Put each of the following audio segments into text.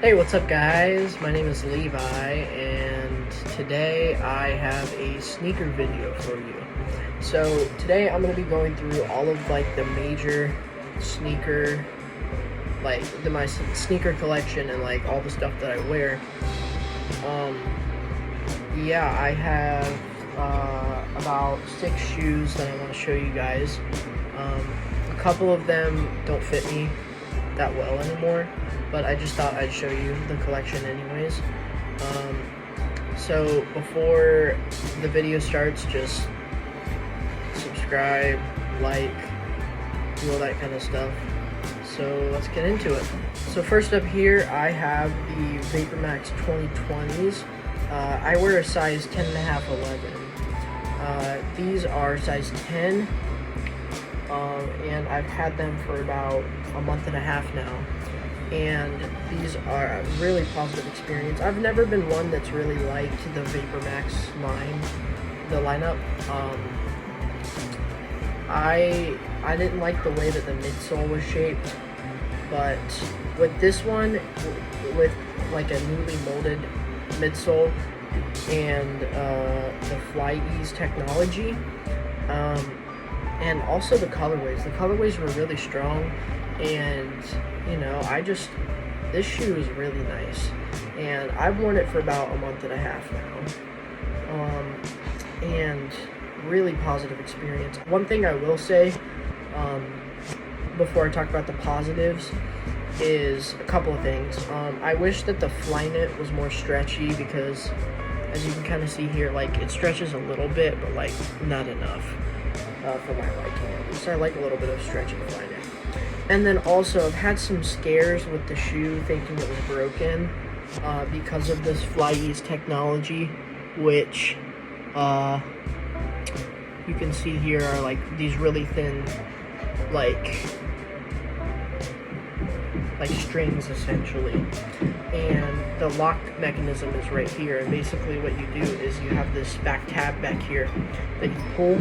Hey, what's up guys? My name is Levi and today I have a sneaker video for you. So today I'm going to be going through all of the major sneaker, my sneaker collection and all the stuff that I wear. Yeah, I have about 6 shoes that I want to show you guys. A couple of them don't fit me that well anymore, but I just thought I'd show you the collection anyways. So before the video starts, just subscribe, like, do all that kind of stuff. So let's get into it. So first up here, I have the Vapormax 2020s. I wear a size 10.5, 11. These are size 10. And I've had them for about a month and a half now, and these are a really positive experience. I've never been one that's really liked the Vapormax lineup. I didn't like the way that the midsole was shaped, but with this one, with a newly molded midsole and the Fly Ease technology, and also the colorways. The colorways were really strong, and this shoe is really nice, and I've worn it for about a month and a half now, and really positive experience. One thing I will say, before I talk about the positives, is a couple of things. I wish that the Flyknit was more stretchy, because as you can kind of see here, it stretches a little bit, but not enough. For my liking, at least. I like a little bit of stretching Flyknit. And then also, I've had some scares with the shoe, thinking it was broken, because of this Fly Ease technology, which you can see here are these really thin strings, essentially, and the lock mechanism is right here. And basically what you do is you have this back tab back here that you pull,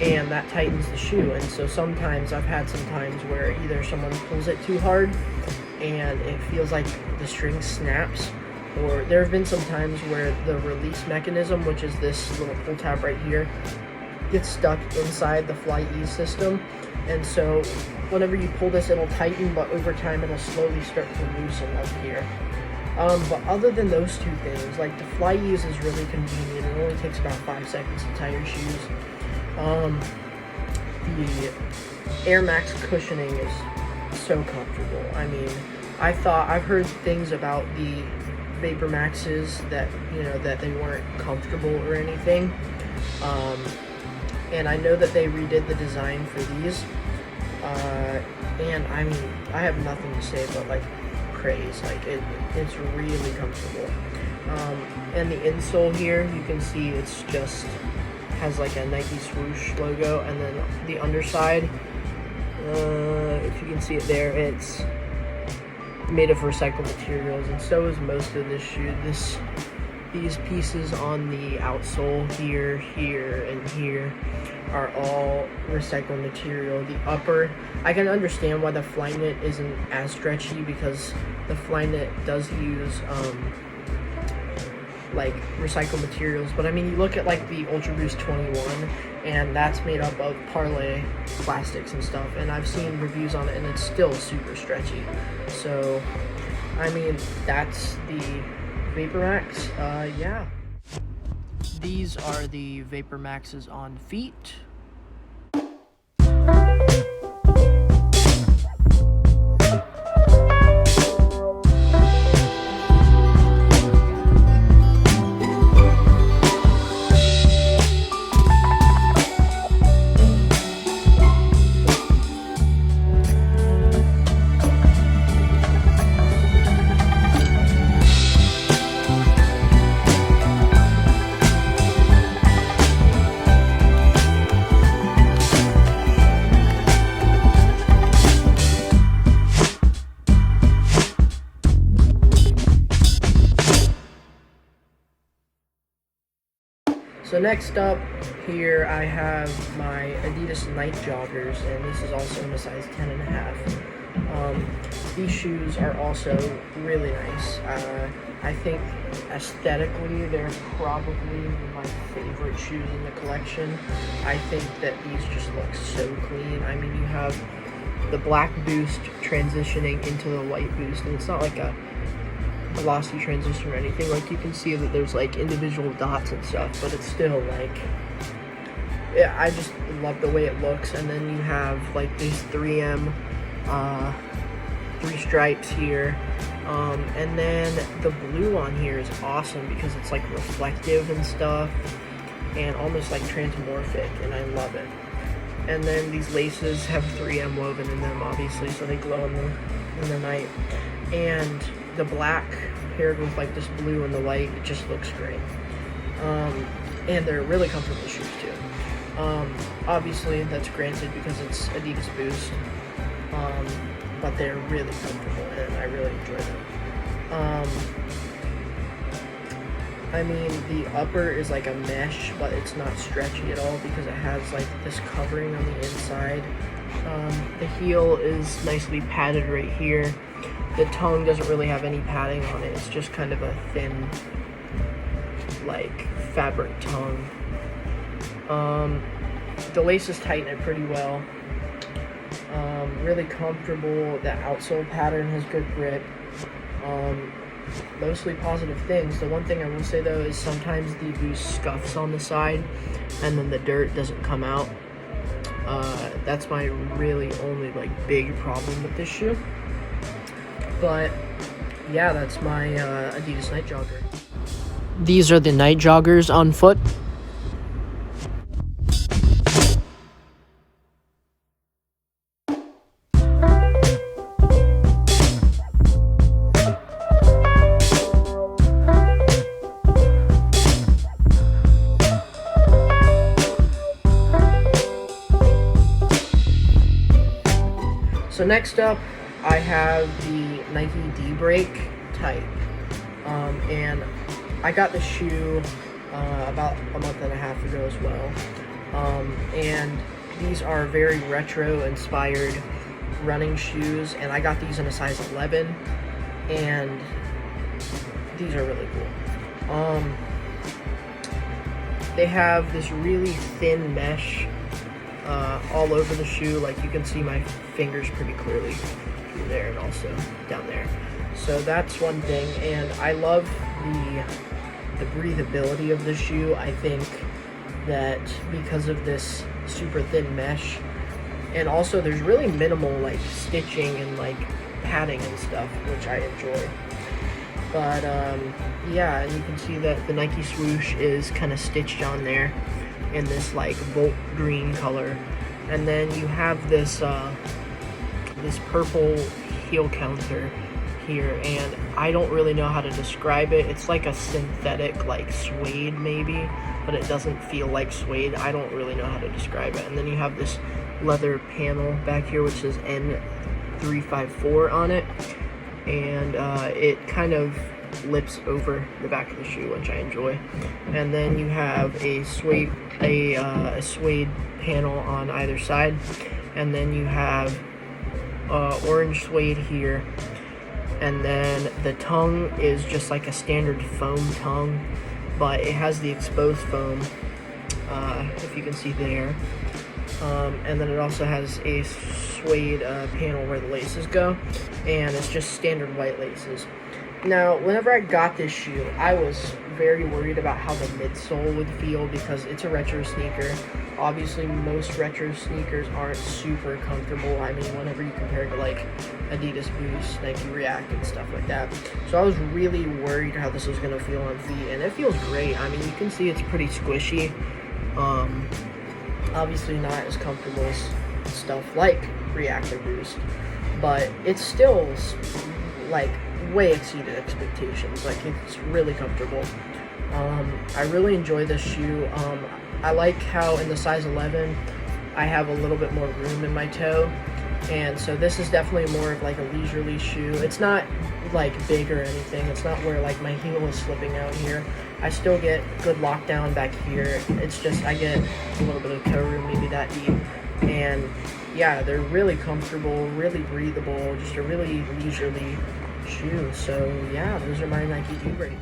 and that tightens the shoe. And so sometimes I've had some times where either someone pulls it too hard and it feels like the string snaps, or there have been some times where the release mechanism, which is this little pull tab right here, gets stuck inside the Fly Ease system. And so whenever you pull this, it'll tighten, but over time it'll slowly start to loosen up here. But other than those two things, the Fly Ease is really convenient. It only takes about 5 seconds to tie your shoes. The Air Max cushioning is so comfortable. I mean, I've heard things about the Vapormaxes that that they weren't comfortable or anything. And I know that they redid the design for these, and I mean, I have nothing to say but praise. It's really comfortable. And the insole here, you can see it's just has a Nike swoosh logo, and then the underside, if you can see it there, it's made of recycled materials, and so is most of this shoe. These pieces on the outsole here, and here are all recycled material. The upper, I can understand why the Flyknit isn't as stretchy, because the Flyknit does use recycled materials. But I mean, you look at the Ultra Boost 21, and that's made up of Parlay plastics and stuff, and I've seen reviews on it, and it's still super stretchy. So I mean, that's the Vapormax. Yeah. These are the Vapormaxes on feet. So next up here, I have my Adidas Night Joggers, and this is also in a size 10.5. These shoes are also really nice. I think aesthetically they're probably my favorite shoes in the collection. I think that these just look so clean. I mean, you have the black boost transitioning into the white boost, and it's not like a glossy transition or anything. Like, you can see that there's like individual dots and stuff, but it's still like, yeah, I just love the way it looks. And then you have like these 3M 3 stripes here, and then the blue on here is awesome because it's like reflective and stuff and almost like transmorphic, and I love it. And then these laces have 3M woven in them, obviously, so they glow in the night. And the black paired with like this blue and the white, it just looks great. And they're really comfortable shoes too. Obviously that's granted because it's Adidas Boost, but they're really comfortable and I really enjoy them. I mean, the upper is like a mesh, but it's not stretchy at all because it has like this covering on the inside. The heel is nicely padded right here. The tongue doesn't really have any padding on it. It's just kind of a thin, like, fabric tongue. The laces tighten it pretty well. Really comfortable. The outsole pattern has good grip. Mostly positive things. The one thing I will say though is sometimes the boost scuffs on the side and then the dirt doesn't come out. That's my really only like big problem with this shoe. But yeah, that's my Adidas Night Jogger. These are the Night Joggers on foot. So next up, I have the Nike Dbreak Type, and I got the shoe about a month and a half ago as well, and these are very retro inspired running shoes, and I got these in a size 11, and these are really cool. They have this really thin mesh all over the shoe. Like, you can see my fingers pretty clearly through there and also down there. So that's one thing, and I love the breathability of the shoe. I think that because of this super thin mesh, and also there's really minimal like stitching and like padding and stuff, which I enjoy. But yeah, and you can see that the Nike swoosh is kind of stitched on there in this like volt green color, and then you have this this purple heel counter here, and I don't really know how to describe it. It's like a synthetic like suede maybe, but it doesn't feel like suede. I don't really know how to describe it. And then you have this leather panel back here which says N354 on it, and it kind of lips over the back of the shoe, which I enjoy. And then you have a suede panel on either side, and then you have orange suede here, and then the tongue is just like a standard foam tongue, but it has the exposed foam, if you can see there, and then it also has a suede panel where the laces go, and it's just standard white laces. Now, whenever I got this shoe, I was very worried about how the midsole would feel because it's a retro sneaker. Obviously, most retro sneakers aren't super comfortable. I mean, whenever you compare it to like Adidas Boost, Nike React, and stuff like that. So I was really worried how this was going to feel on feet, and it feels great. I mean, you can see it's pretty squishy. Obviously not as comfortable as stuff like React or Boost, but it's still like way exceeded expectations. Like, it's really comfortable. I really enjoy this shoe. I like how in the size 11 I have a little bit more room in my toe, and so this is definitely more of like a leisurely shoe. It's not like big or anything. It's not where like my heel is slipping out here. I still get good lockdown back here. It's just I get a little bit of toe room, maybe that deep, and yeah, they're really comfortable, really breathable, just a really leisurely shoe. So yeah, those are my Nike Dbreak.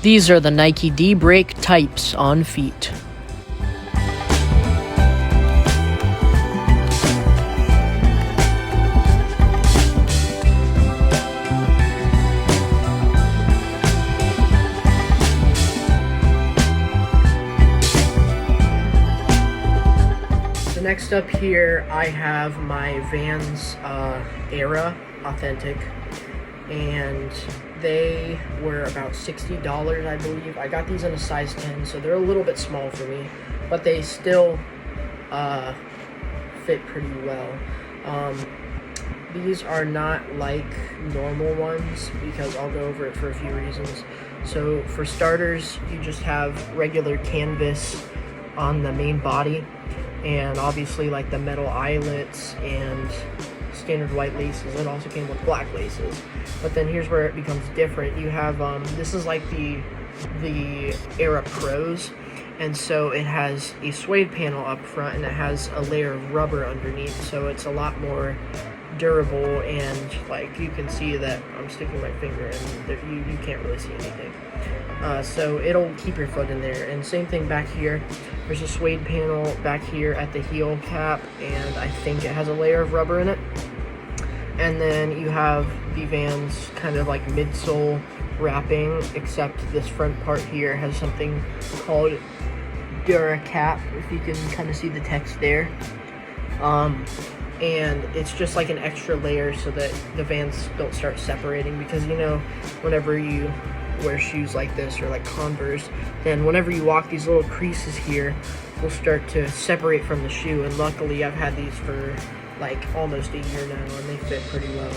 These are the Nike Dbreak types on feet. Next up here, I have my Vans Era Authentic, and they were about $60, I believe. I got these in a size 10, so they're a little bit small for me, but they still fit pretty well. These are not like normal ones because I'll go over it for a few reasons. So for starters, you just have regular canvas on the main body, and obviously like the metal eyelets and standard white laces. It also came with black laces. But then here's where it becomes different. You have this is like the Era Pros, and so it has a suede panel up front and it has a layer of rubber underneath, so it's a lot more durable, and like you can see that I'm sticking my finger and you can't really see anything. So it'll keep your foot in there. And same thing back here. There's a suede panel back here at the heel cap, and I think it has a layer of rubber in it. And then you have the Vans kind of like midsole wrapping, except this front part here has something called Duracap, if you can kind of see the text there. And it's just like an extra layer so that the Vans don't start separating, because you know, whenever you wear shoes like this or like Converse, then whenever you walk, these little creases here will start to separate from the shoe. And luckily I've had these for like almost a year now, and they fit pretty well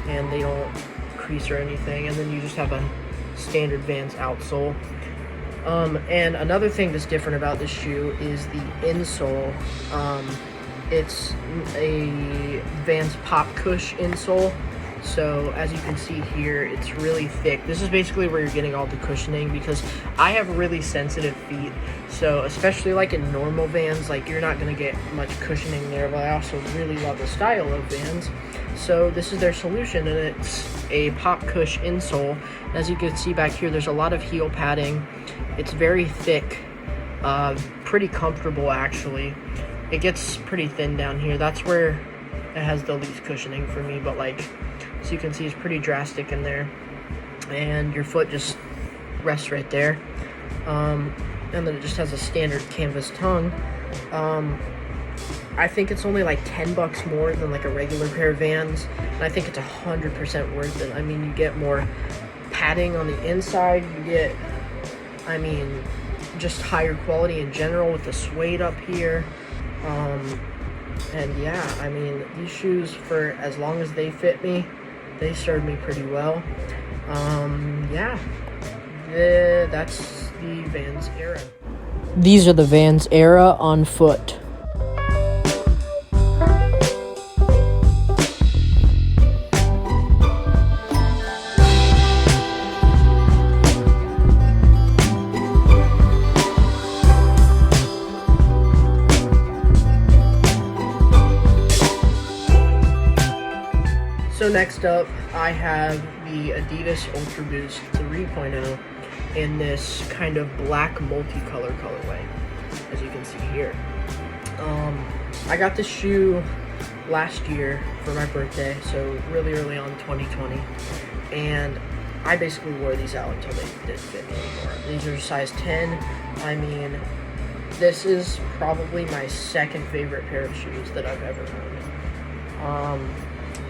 and they don't crease or anything. And then you just have a standard Vans outsole. And another thing that's different about this shoe is the insole. It's a Vans Pop Cush insole. So as you can see here, it's really thick. This is basically where you're getting all the cushioning, because I have really sensitive feet. So especially like in normal Vans, like you're not gonna get much cushioning there, but I also really love the style of Vans. So this is their solution, and it's a Pop Cush insole. As you can see back here, there's a lot of heel padding. It's very thick, pretty comfortable actually. It gets pretty thin down here. That's where it has the least cushioning for me, but like, as you can see, it's pretty drastic in there. And your foot just rests right there. And then it just has a standard canvas tongue. I think it's only like $10 more than like a regular pair of Vans, and I think it's 100% worth it. I mean, you get more padding on the inside, you get, I mean, just higher quality in general with the suede up here. And yeah, I mean, these shoes, for as long as they fit me, they serve me pretty well. Yeah, that's the Vans Era. These are the Vans Era on foot. So next up, I have the Adidas Ultra Boost 3.0 in this kind of black multicolor colorway, as you can see here. I got this shoe last year for my birthday, so really early on 2020, and I basically wore these out until they didn't fit me anymore. These are size 10. I mean, this is probably my second favorite pair of shoes that I've ever owned.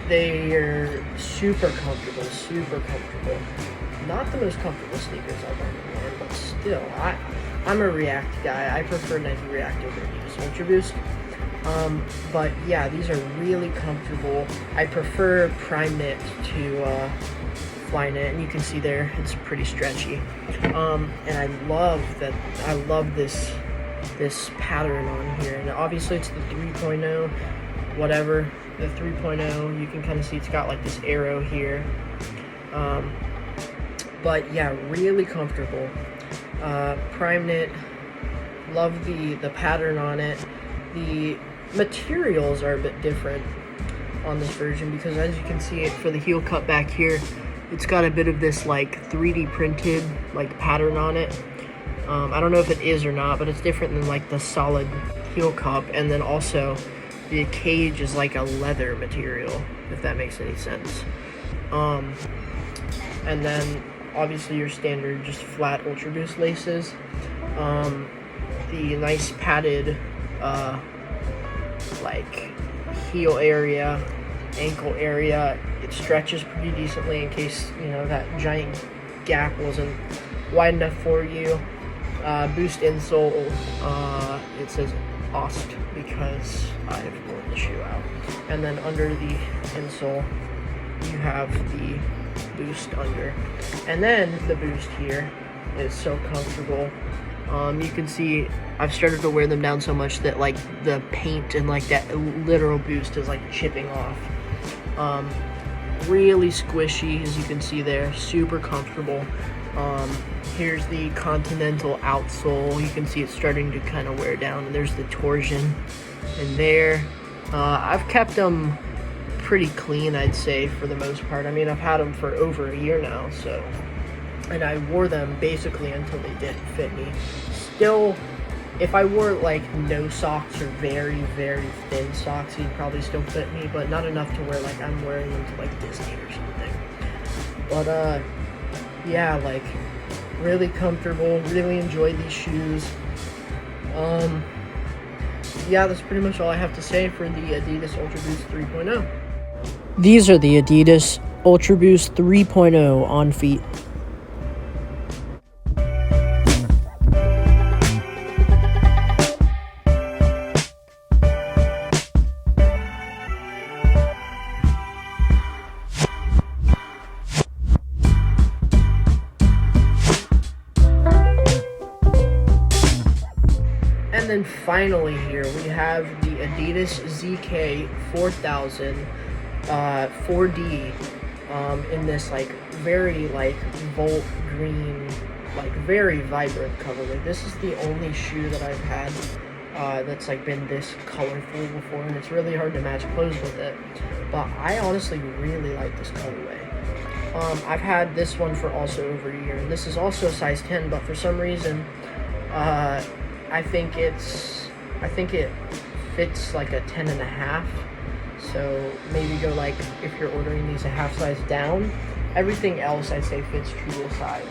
They are super comfortable, super comfortable. Not the most comfortable sneakers I've ever worn, but still, I'm a React guy. I prefer Nike React over Adidas Ultra Boost. But yeah, these are really comfortable. I prefer Prime Knit to Fly Knit, and you can see there it's pretty stretchy. And I love that. I love this pattern on here, and obviously it's the 3.0, whatever. The 3.0, you can kind of see it's got like this arrow here. But yeah, really comfortable. Prime Knit, love the pattern on it. The materials are a bit different on this version, because as you can see it for the heel cup back here, it's got a bit of this like 3D printed like pattern on it. I don't know if it is or not, but it's different than like the solid heel cup. And then also the cage is like a leather material, if that makes any sense. And then obviously your standard just flat Ultra Boost laces. The nice padded like heel area, ankle area, it stretches pretty decently in case, you know, that giant gap wasn't wide enough for you. Boost insole, it says Ost because I've worn the shoe out. And then under the insole, you have the Boost under. And then the Boost here is so comfortable. You can see I've started to wear them down so much that like the paint and like that literal Boost is like chipping off. Really squishy, as you can see there, super comfortable. Here's the Continental outsole. You can see it's starting to kind of wear down, and there's the torsion in there. I've kept them pretty clean, I'd say, for the most part. I mean, I've had them for over a year now, so, and I wore them basically until they didn't fit me. Still, if I wore like no socks or very, very thin socks, he'd probably still fit me, but not enough to where like I'm wearing them to like Disney or something. But yeah, like really comfortable, really enjoy these shoes. Yeah, that's pretty much all I have to say for the Adidas Ultra Boost 3.0. These are the Adidas Ultra Boost 3.0 on feet. And then finally here we have the Adidas ZK 4000 4D in this like very like volt green, like very vibrant colorway. This is the only shoe that I've had that's like been this colorful before, and it's really hard to match clothes with it, but I honestly really like this colorway. I've had this one for also over a year, and this is also a size 10, but for some reason I think it fits like a 10.5. So maybe go like, if you're ordering these a half size down. Everything else I'd say fits true to size.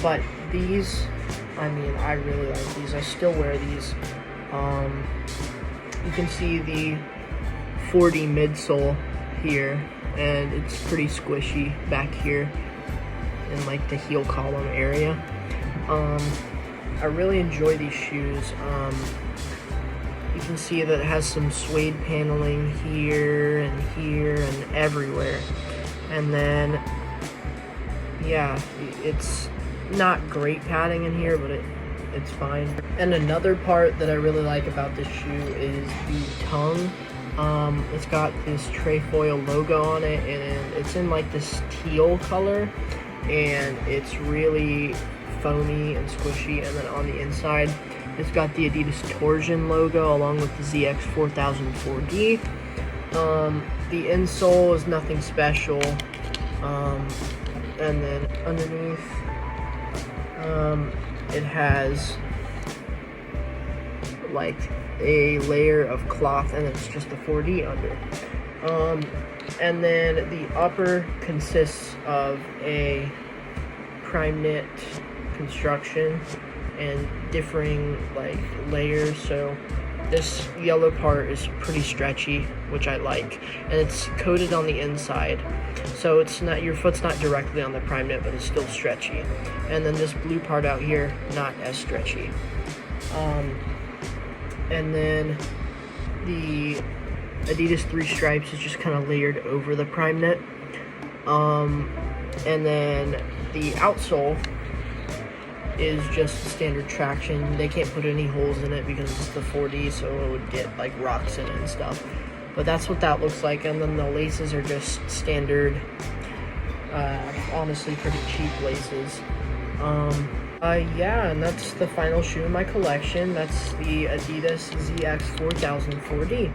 But these, I mean, I really like these. I still wear these. You can see the 4D midsole here, and it's pretty squishy back here in like the heel column area. I really enjoy these shoes. You can see that it has some suede paneling here and everywhere. And then, yeah, it's not great padding in here, but it's fine. And another part that I really like about this shoe is the tongue. It's got this trefoil logo on it, and it's in like this teal color, and it's really foamy and squishy. And then on the inside, it's got the Adidas Torsion logo along with the ZX 4000 4D. The insole is nothing special. And then underneath, it has like a layer of cloth, and it's just the 4D under. And then the upper consists of a prime knit construction and differing like layers. So this yellow part is pretty stretchy, which I like, and it's coated on the inside, so it's not, your foot's not directly on the prime knit, but it's still stretchy. And then this blue part out here, not as stretchy. And then the Adidas 3 stripes is just kind of layered over the prime knit. And then the outsole is just standard traction. They can't put any holes in it because it's the 4D, so it would get like rocks in it and stuff. But that's what that looks like. And then the laces are just standard, honestly pretty cheap laces. Yeah, and that's the final shoe in my collection. That's the Adidas ZX 4000 4D.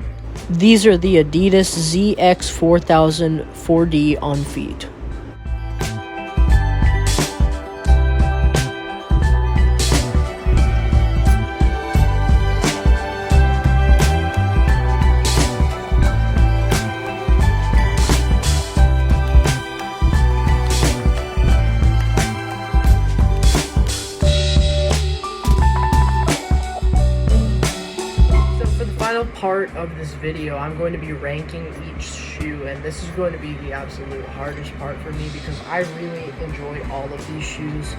These are the Adidas ZX 4000 4D on feet. Part of this video, I'm going to be ranking each shoe, and this is going to be the absolute hardest part for me because I really enjoy all of these shoes.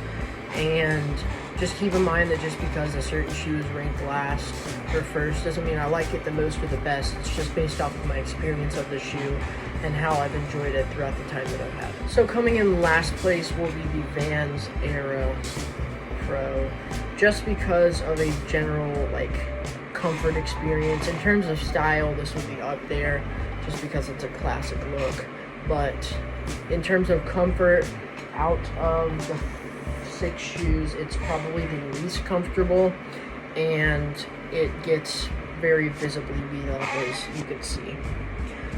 And just keep in mind that just because a certain shoe is ranked last or first doesn't mean I like it the most or the best. It's just based off of my experience of the shoe and how I've enjoyed it throughout the time that I've had it. So coming in last place will be the Vans Aero Pro, just because of a general comfort experience. In terms of style, this would be up there just because it's a classic look, but in terms of comfort, out of the 6 shoes, it's probably the least comfortable, and it gets very visibly beat up, as you can see.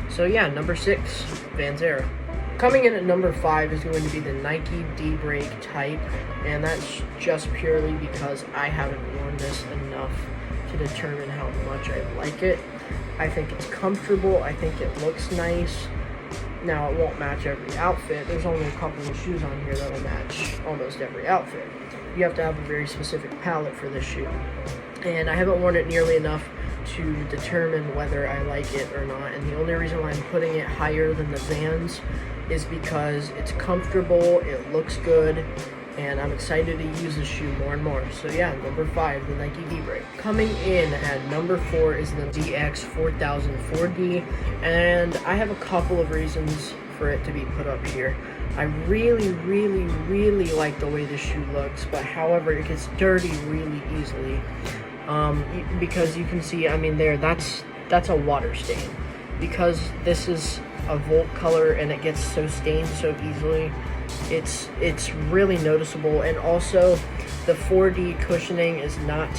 So yeah, number 6, Vans Aero. Coming in at number 5 is going to be the Nike Dbreak Type, and that's just purely because I haven't worn this enough to determine how much I like it. I think it's comfortable. I think it looks nice. Now, it won't match every outfit. There's only a couple of shoes on here that'll match almost every outfit. You have to have a very specific palette for this shoe. And I haven't worn it nearly enough to determine whether I like it or not. And the only reason why I'm putting it higher than the Vans is because it's comfortable, it looks good, and I'm excited to use this shoe more and more. So yeah, number 5, the Nike Dbreak. Coming in at number 4 is the ZX 4000 4D, and I have a couple of reasons for it to be put up here. I really like the way this shoe looks, but however, it gets dirty really easily. Because you can see, I mean, that's a water stain. Because this is a Volt color and it gets so stained so easily, it's really noticeable. And also the 4D cushioning is not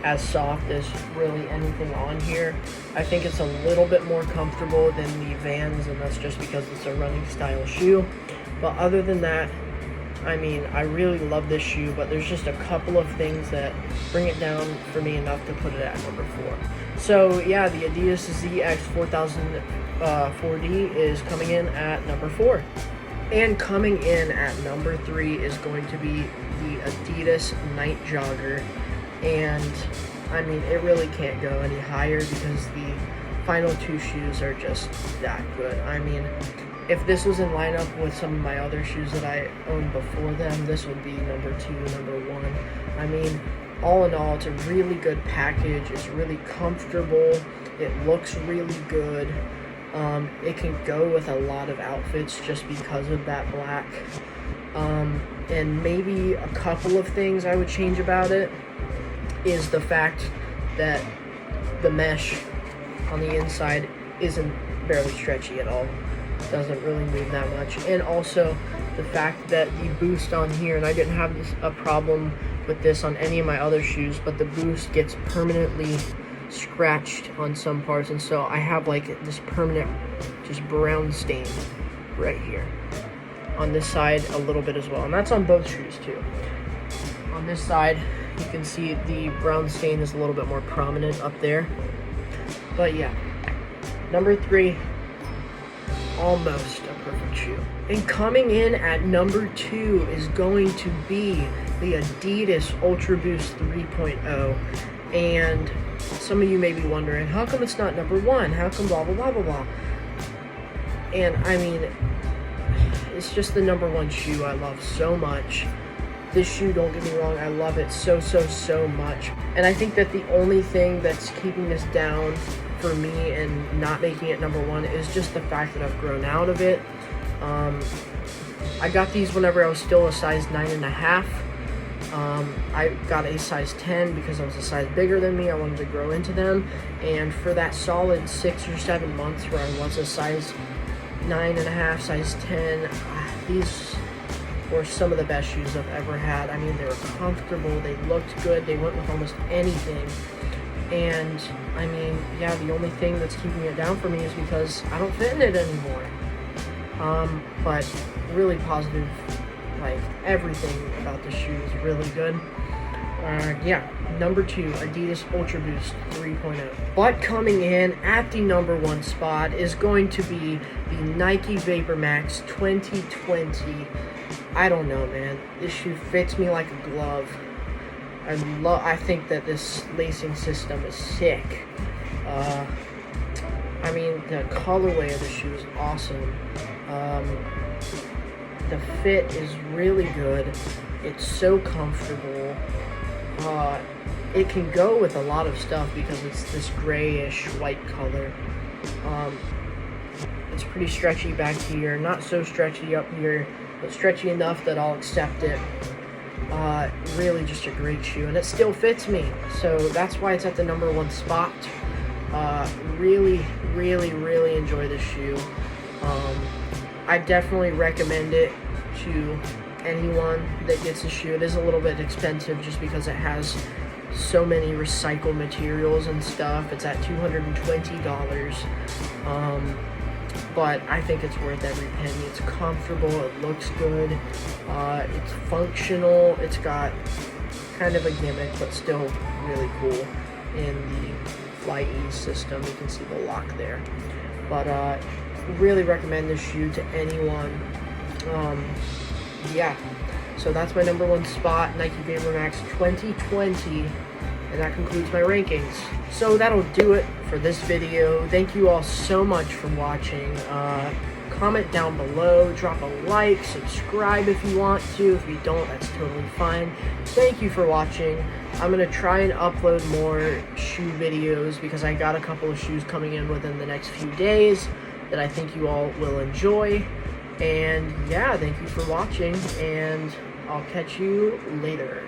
as soft as really anything on here. I think it's a little bit more comfortable than the Vans, and that's just because it's a running style shoe. But other than that, I mean, I really love this shoe, but there's just a couple of things that bring it down for me enough to put it at number 4. So yeah, the Adidas ZX 4000 4D is coming in at number 4. And coming in at number 3 is going to be the Adidas Night Jogger. And I mean, it really can't go any higher because the final 2 shoes are just that good. I mean, if this was in lineup with some of my other shoes that I owned before them, this would be number 2, number 1. I mean, all in all, it's a really good package. It's really comfortable. It looks really good. It can go with a lot of outfits just because of that black. And maybe a couple of things I would change about it is the fact that the mesh on the inside isn't barely stretchy at all. Doesn't really move that much. And also the fact that the boost on here, and I didn't have a problem with this on any of my other shoes, but the boost gets permanently scratched on some parts, and so I have like this permanent just brown stain right here on this side a little bit as well, and that's on both shoes too. On this side you can see the brown stain is a little bit more prominent up there. But yeah, number 3, almost a perfect shoe. And coming in at number 2 is going to be the Adidas Ultra Boost 3.0. And some of you may be wondering, how come it's not number 1? How come blah blah blah blah blah? And I mean, it's just the number 1 shoe I love so much. This shoe, don't get me wrong, I love it so much. And I think that the only thing that's keeping this down for me and not making it number 1 is just the fact that I've grown out of it. I got these whenever I was still a size 9.5. I got a size 10 because I was a size bigger than me. I wanted to grow into them. And for that solid 6 or 7 months where I was a size 9.5, size 10, these were some of the best shoes I've ever had. I mean, they were comfortable, they looked good, they went with almost anything. And I mean, yeah, the only thing that's keeping it down for me is because I don't fit in it anymore. But really positive, like everything about the shoe is really good. Yeah, number 2, Adidas Ultra Boost 3.0. But coming in at the number 1 spot is going to be the Nike Vapormax 2020. I don't know, man. This shoe fits me like a glove. I think that this lacing system is sick. I mean, the colorway of the shoe is awesome. The fit is really good. It's so comfortable. It can go with a lot of stuff because it's this grayish white color. It's pretty stretchy back here, not so stretchy up here, but stretchy enough that I'll accept it. Really just a great shoe, and it still fits me, so that's why it's at the number 1 spot. Really enjoy this shoe. I definitely recommend it to anyone that gets a shoe. It is a little bit expensive just because it has so many recycled materials and stuff. It's at $220. But I think it's worth every penny. It's comfortable, it looks good, it's functional, it's got kind of a gimmick, but still really cool in the Fly Ease system. You can see the lock there. But really recommend this shoe to anyone. Yeah, so that's my number 1 spot, Nike Vapormax 2020. And that concludes my rankings. So that'll do it for this video. Thank you all so much for watching. Comment down below, drop a like, subscribe if you want to. If you don't, that's totally fine. Thank you for watching. I'm gonna try and upload more shoe videos because I got a couple of shoes coming in within the next few days that I think you all will enjoy. And yeah, thank you for watching, and I'll catch you later.